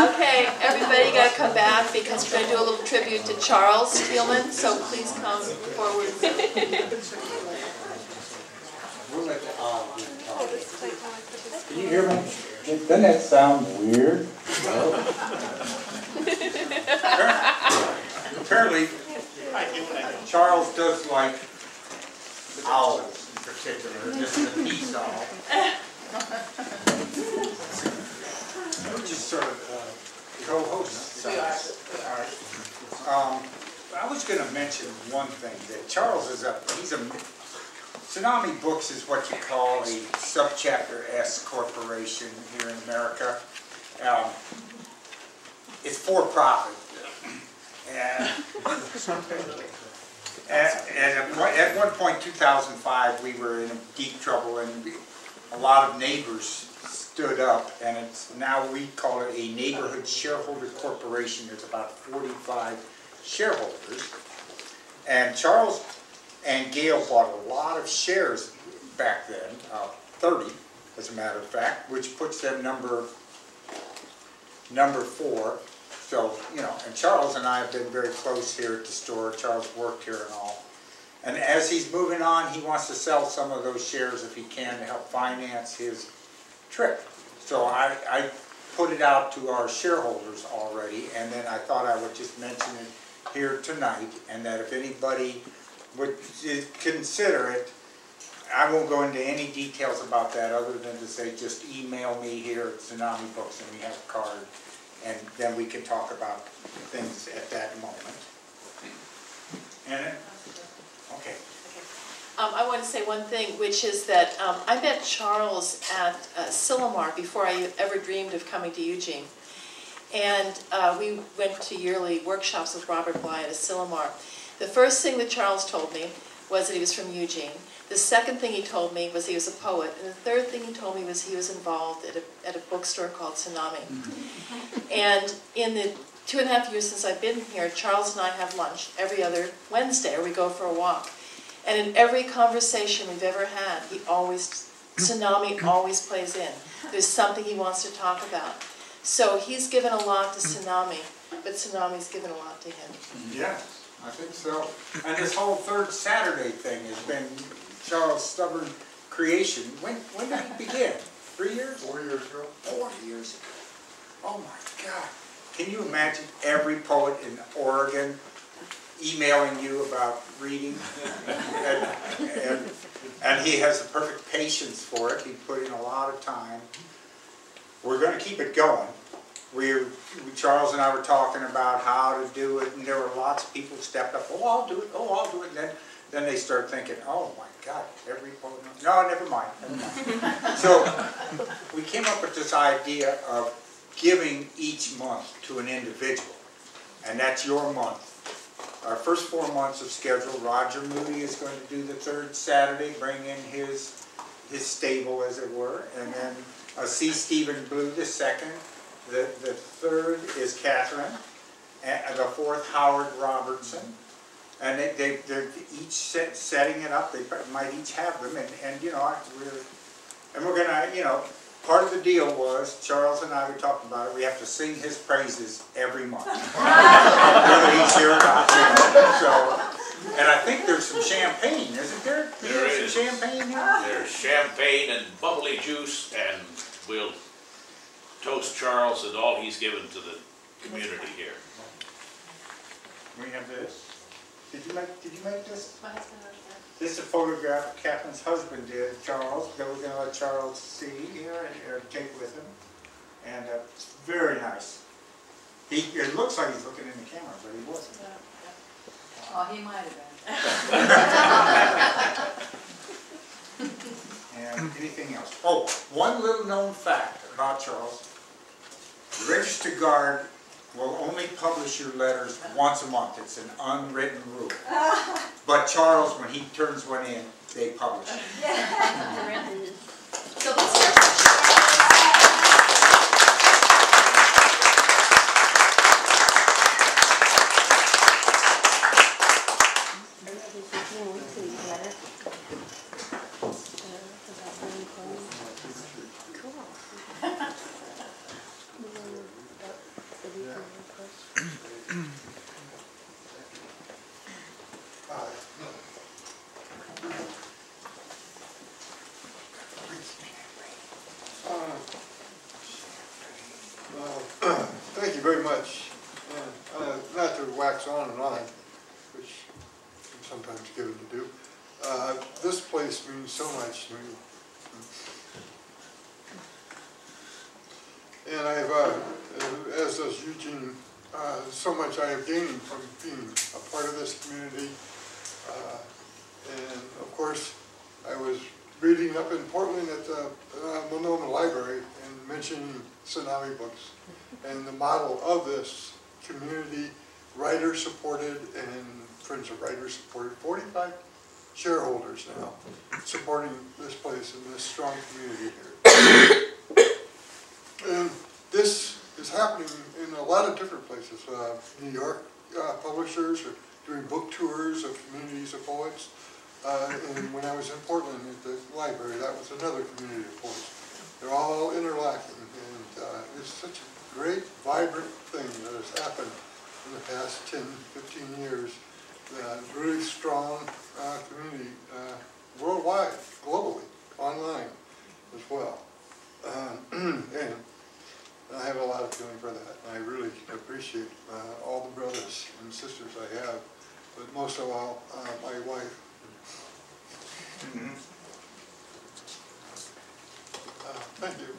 Okay, everybody got to come back because we're going to do a little tribute to Charles Thielman, so please come forward. Can you hear me? Doesn't that sound weird? Apparently, Charles does like owls in particular. This is a peace owl. We're just sort of co-hosts. We are. I was going to mention one thing, that Charles is he's a Tsunami Books is what you call a subchapter S corporation here in America. It's for profit. And at one point, 2005, we were in deep trouble, and a lot of neighbors stood up, and now we call it a neighborhood shareholder corporation. There's about 45 shareholders, and Charles and Gail bought a lot of shares back then, 30 as a matter of fact, which puts them number 4. So, you know, and Charles and I have been very close here at the store. Charles worked here and all. And as he's moving on, he wants to sell some of those shares if he can to help finance his trip. So I put it out to our shareholders already, and then I thought I would just mention it here tonight, and that if anybody would consider it, I won't go into any details about that other than to say just email me here at Tsunami Books and we have a card, and then we can talk about things at that moment. And okay. I want to say one thing, which is that I met Charles at Silomar before I ever dreamed of coming to Eugene. And we went to yearly workshops with Robert Bly at Silomar. The first thing that Charles told me was that he was from Eugene. The second thing he told me was he was a poet. And the third thing he told me was he was involved at a bookstore called Tsunami. And in the 2.5 years since I've been here, Charles and I have lunch every other Wednesday, or we go for a walk. And in every conversation we've ever had, Tsunami always plays in. There's something he wants to talk about. So he's given a lot to Tsunami, but Tsunami's given a lot to him. Yes, I think so. And this whole third Saturday thing has been Charles' stubborn creation. When did he begin? 3 years? 4 years ago. 4 years ago. Oh my God. Can you imagine every poet in Oregon emailing you about reading? and he has the perfect patience for it. He put in a lot of time. We're going to keep it going. Charles and I were talking about how to do it, and there were lots of people stepped up. Oh, I'll do it. Oh, I'll do it. And then they start thinking, oh my God, every poet. No, never mind. So we came up with this idea of giving each month to an individual, and that's your month. Our first 4 months of schedule, Roger Moody is going to do the third Saturday, bring in his stable, as it were, and then C. Stephen Blue the second. The third is Catherine, and the fourth Howard Robertson, and they're each setting it up. They might each have them, and you know, we're gonna, you know, part of the deal was Charles and I were talking about it. We have to sing his praises every month, whether he's here or not. You know, so, and I think there's some champagne, isn't there? There is some champagne here. There's champagne and bubbly juice, and we'll toast Charles and all he's given to the community here. We have this. Did you make this? My husband wrote that. This is a photograph Catherine's husband did, Charles. That we're going to let Charles see here and take with him. And it's very nice. It looks like he's looking in the camera, but he wasn't. Oh, he might have been. And anything else? Oh, one little known fact about Charles. The Register Guard will only publish your letters once a month. It's an unwritten rule. But Charles, when he turns one in, they publish it. So let's hear Thank you very much. And, not to wax on and on, which I'm sometimes given to do. This place means so much to me. And I've, as does Eugene, so much I have gained from being a part of this community. And of course, I was reading up in Portland at the Monoma Library and mentioning Tsunami books. And the model of this community, writer-supported and Friends of Writers supported, 45 shareholders now supporting this place and this strong community here. And this is happening in a lot of different places. New York publishers are doing book tours of communities of poets. And when I was in Portland at the library, that was another community of poets. They're all interlocking, and it's such a great, vibrant thing that has happened in the past 10, 15 years. Really strong community worldwide, globally, online as well. And I have a lot of feeling for that. I really appreciate all the brothers and sisters I have, but most of all, my wife. Thank you.